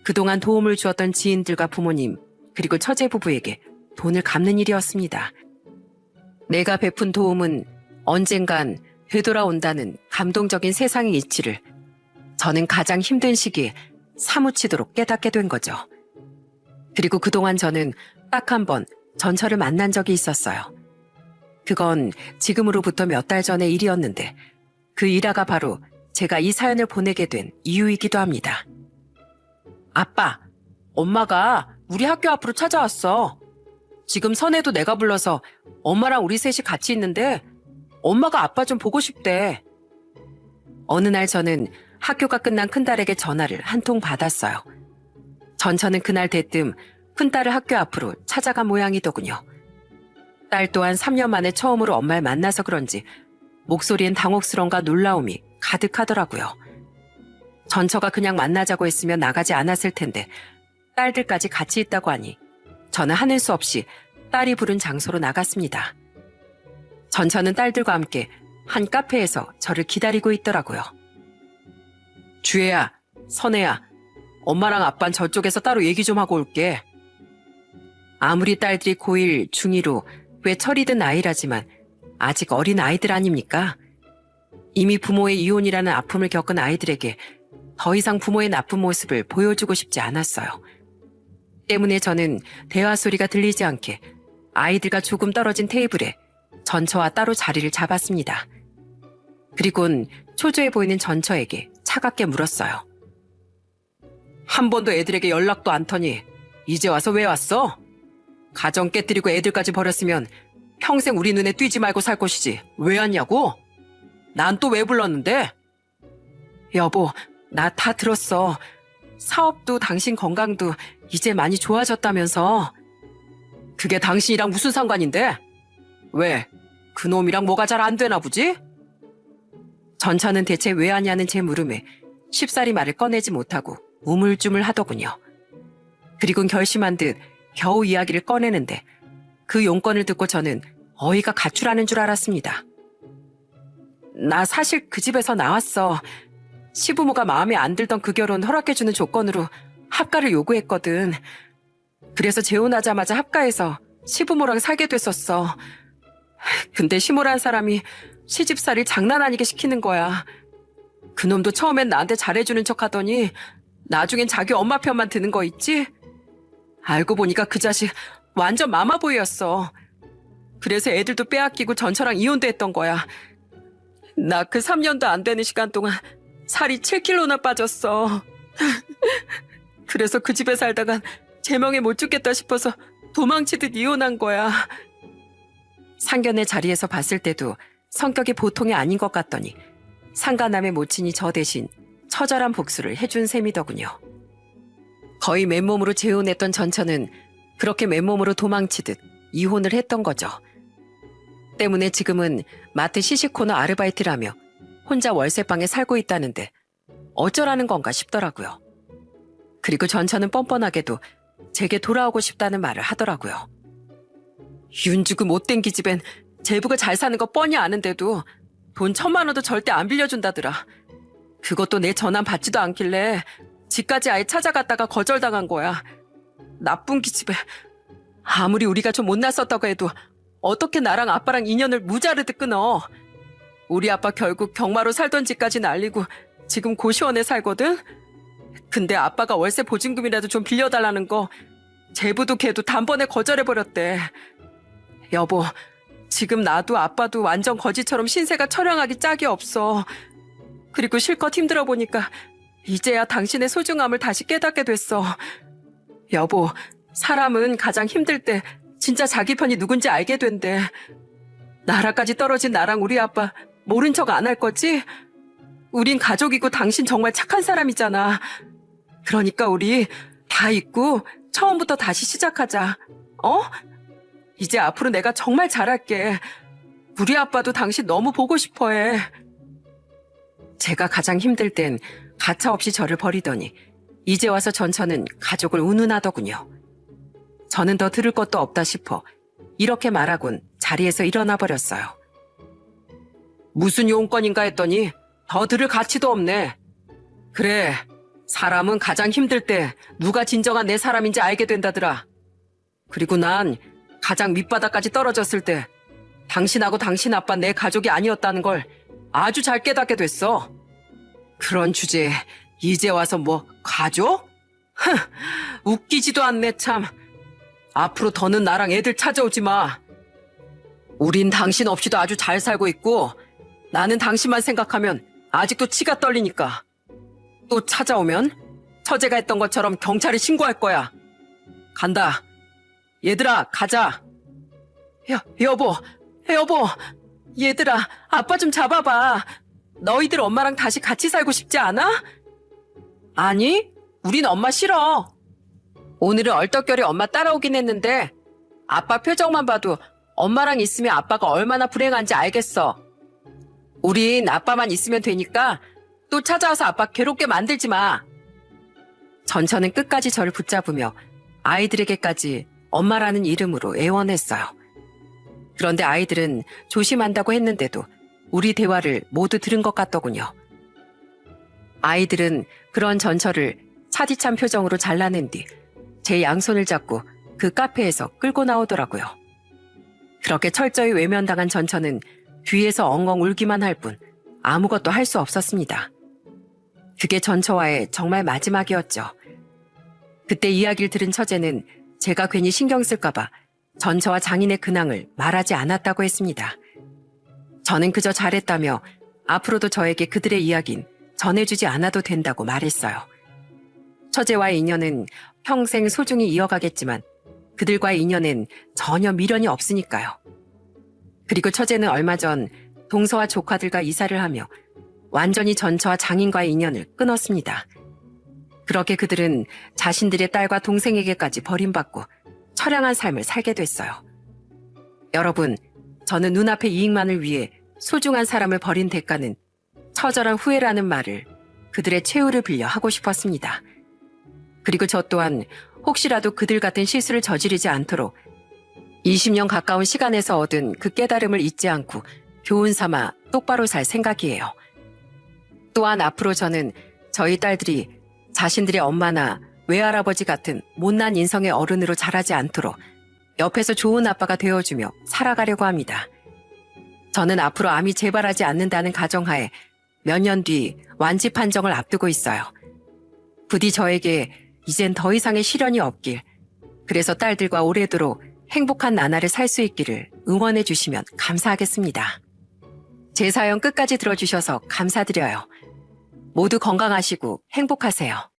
그동안 도움을 주었던 지인들과 부모님 그리고 처제 부부에게 돈을 갚는 일이었습니다. 내가 베푼 도움은 언젠간 되돌아온다는 감동적인 세상의 이치를 저는 가장 힘든 시기에 사무치도록 깨닫게 된 거죠. 그리고 그동안 저는 딱 한 번 전처를 만난 적이 있었어요. 그건 지금으로부터 몇 달 전의 일이었는데 그 일화가 바로 제가 이 사연을 보내게 된 이유이기도 합니다. 아빠, 엄마가 우리 학교 앞으로 찾아왔어. 지금 선혜도 내가 불러서 엄마랑 우리 셋이 같이 있는데 엄마가 아빠 좀 보고 싶대. 어느 날 저는 학교가 끝난 큰딸에게 전화를 한 통 받았어요. 전처는 그날 대뜸 큰딸을 학교 앞으로 찾아간 모양이더군요. 딸 또한 3년 만에 처음으로 엄마를 만나서 그런지 목소리엔 당혹스러움과 놀라움이 가득하더라고요. 전처가 그냥 만나자고 했으면 나가지 않았을 텐데 딸들까지 같이 있다고 하니 저는 하는 수 없이 딸이 부른 장소로 나갔습니다. 전처는 딸들과 함께 한 카페에서 저를 기다리고 있더라고요. 주혜야, 선혜야, 엄마랑 아빠는 저쪽에서 따로 얘기 좀 하고 올게. 아무리 딸들이 고1, 중2로 왜 철이 든 나이라지만 아직 어린 아이들 아닙니까? 이미 부모의 이혼이라는 아픔을 겪은 아이들에게 더 이상 부모의 나쁜 모습을 보여주고 싶지 않았어요. 때문에 저는 대화 소리가 들리지 않게 아이들과 조금 떨어진 테이블에 전처와 따로 자리를 잡았습니다. 그리곤 초조해 보이는 전처에게 차갑게 물었어요. 한 번도 애들에게 연락도 안 터니 이제 와서 왜 왔어? 가정 깨뜨리고 애들까지 버렸으면 평생 우리 눈에 띄지 말고 살 것이지 왜 왔냐고? 난 또 왜 불렀는데? 여보, 나 다 들었어. 사업도 당신 건강도 이제 많이 좋아졌다면서. 그게 당신이랑 무슨 상관인데? 왜? 그놈이랑 뭐가 잘 안 되나 보지? 전처는 대체 왜 하냐는 제 물음에 쉽사리 말을 꺼내지 못하고 우물쭈물 하더군요. 그리곤 결심한 듯 겨우 이야기를 꺼내는데 그 용건을 듣고 저는 어이가 가출하는 줄 알았습니다. 나 사실 그 집에서 나왔어. 시부모가 마음에 안 들던 그 결혼 허락해주는 조건으로 합가를 요구했거든. 그래서 재혼하자마자 합가해서 시부모랑 살게 됐었어. 근데 시모란 사람이 시집살이 장난 아니게 시키는 거야. 그놈도 처음엔 나한테 잘해주는 척 하더니 나중엔 자기 엄마 편만 드는 거 있지? 알고 보니까 그 자식 완전 마마보이였어. 그래서 애들도 빼앗기고 전처랑 이혼도 했던 거야. 나 그 3년도 안 되는 시간 동안 살이 7kg나 빠졌어. 그래서 그 집에 살다간 제명에 못 죽겠다 싶어서 도망치듯 이혼한 거야. 상견례 자리에서 봤을 때도 성격이 보통이 아닌 것 같더니 상가남의 모친이 저 대신 처절한 복수를 해준 셈이더군요. 거의 맨몸으로 재혼했던 전처는 그렇게 맨몸으로 도망치듯 이혼을 했던 거죠. 때문에 지금은 마트 시시코너 아르바이트를 하며 혼자 월세방에 살고 있다는데 어쩌라는 건가 싶더라고요. 그리고 전처는 뻔뻔하게도 제게 돌아오고 싶다는 말을 하더라고요. 윤주그 못된 기집엔 제부가 잘 사는 거 뻔히 아는데도 돈 1,000만 원도 절대 안 빌려준다더라. 그것도 내 전화 받지도 않길래 집까지 아예 찾아갔다가 거절당한 거야. 나쁜 기집애. 아무리 우리가 좀 못났었다고 해도 어떻게 나랑 아빠랑 인연을 무자르듯 끊어. 우리 아빠 결국 경마로 살던 집까지 날리고 지금 고시원에 살거든? 근데 아빠가 월세 보증금이라도 좀 빌려달라는 거 제부도 걔도 단번에 거절해버렸대. 여보, 지금 나도 아빠도 완전 거지처럼 신세가 처량하기 짝이 없어. 그리고 실컷 힘들어 보니까 이제야 당신의 소중함을 다시 깨닫게 됐어. 여보, 사람은 가장 힘들 때 진짜 자기 편이 누군지 알게 된대. 나라까지 떨어진 나랑 우리 아빠 모른 척 안 할 거지? 우린 가족이고 당신 정말 착한 사람이잖아. 그러니까 우리 다 잊고 처음부터 다시 시작하자. 어? 이제 앞으로 내가 정말 잘할게. 우리 아빠도 당신 너무 보고 싶어해. 제가 가장 힘들 땐 가차없이 저를 버리더니 이제 와서 전처는 가족을 운운하더군요. 저는 더 들을 것도 없다 싶어 이렇게 말하곤 자리에서 일어나 버렸어요. 무슨 용건인가 했더니 더 들을 가치도 없네. 그래, 사람은 가장 힘들 때 누가 진정한 내 사람인지 알게 된다더라. 그리고 난 가장 밑바닥까지 떨어졌을 때 당신하고 당신 아빠 내 가족이 아니었다는 걸 아주 잘 깨닫게 됐어. 그런 주제에 이제 와서 뭐 가족? 흥, 웃기지도 않네 참. 앞으로 더는 나랑 애들 찾아오지 마. 우린 당신 없이도 아주 잘 살고 있고 나는 당신만 생각하면 아직도 치가 떨리니까. 또 찾아오면 처제가 했던 것처럼 경찰에 신고할 거야. 간다. 얘들아, 가자. 여보. 얘들아, 아빠 좀 잡아봐. 너희들 엄마랑 다시 같이 살고 싶지 않아? 아니, 우린 엄마 싫어. 오늘은 얼떨결에 엄마 따라오긴 했는데 아빠 표정만 봐도 엄마랑 있으면 아빠가 얼마나 불행한지 알겠어. 우린 아빠만 있으면 되니까 또 찾아와서 아빠 괴롭게 만들지 마. 전처는 끝까지 저를 붙잡으며 아이들에게까지 엄마라는 이름으로 애원했어요. 그런데 아이들은 조심한다고 했는데도 우리 대화를 모두 들은 것 같더군요. 아이들은 그런 전처를 차디찬 표정으로 잘라낸 뒤 제 양손을 잡고 그 카페에서 끌고 나오더라고요. 그렇게 철저히 외면당한 전처는 뒤에서 엉엉 울기만 할 뿐 아무것도 할 수 없었습니다. 그게 전처와의 정말 마지막이었죠. 그때 이야기를 들은 처제는 제가 괜히 신경 쓸까봐 전처와 장인의 근황을 말하지 않았다고 했습니다. 저는 그저 잘했다며 앞으로도 저에게 그들의 이야기는 전해주지 않아도 된다고 말했어요. 처제와의 인연은 평생 소중히 이어가겠지만 그들과의 인연엔 전혀 미련이 없으니까요. 그리고 처제는 얼마 전 동서와 조카들과 이사를 하며 완전히 전처와 장인과의 인연을 끊었습니다. 그렇게 그들은 자신들의 딸과 동생에게까지 버림받고 처량한 삶을 살게 됐어요. 여러분, 저는 눈앞의 이익만을 위해 소중한 사람을 버린 대가는 처절한 후회라는 말을 그들의 최후를 빌려 하고 싶었습니다. 그리고 저 또한 혹시라도 그들 같은 실수를 저지르지 않도록 20년 가까운 시간에서 얻은 그 깨달음을 잊지 않고 교훈 삼아 똑바로 살 생각이에요. 또한 앞으로 저는 저희 딸들이 자신들의 엄마나 외할아버지 같은 못난 인성의 어른으로 자라지 않도록 옆에서 좋은 아빠가 되어주며 살아가려고 합니다. 저는 앞으로 암이 재발하지 않는다는 가정하에 몇 년 뒤 완치 판정을 앞두고 있어요. 부디 저에게 이젠 더 이상의 시련이 없길, 그래서 딸들과 오래도록 행복한 나날을 살 수 있기를 응원해 주시면 감사하겠습니다. 제 사연 끝까지 들어주셔서 감사드려요. 모두 건강하시고 행복하세요.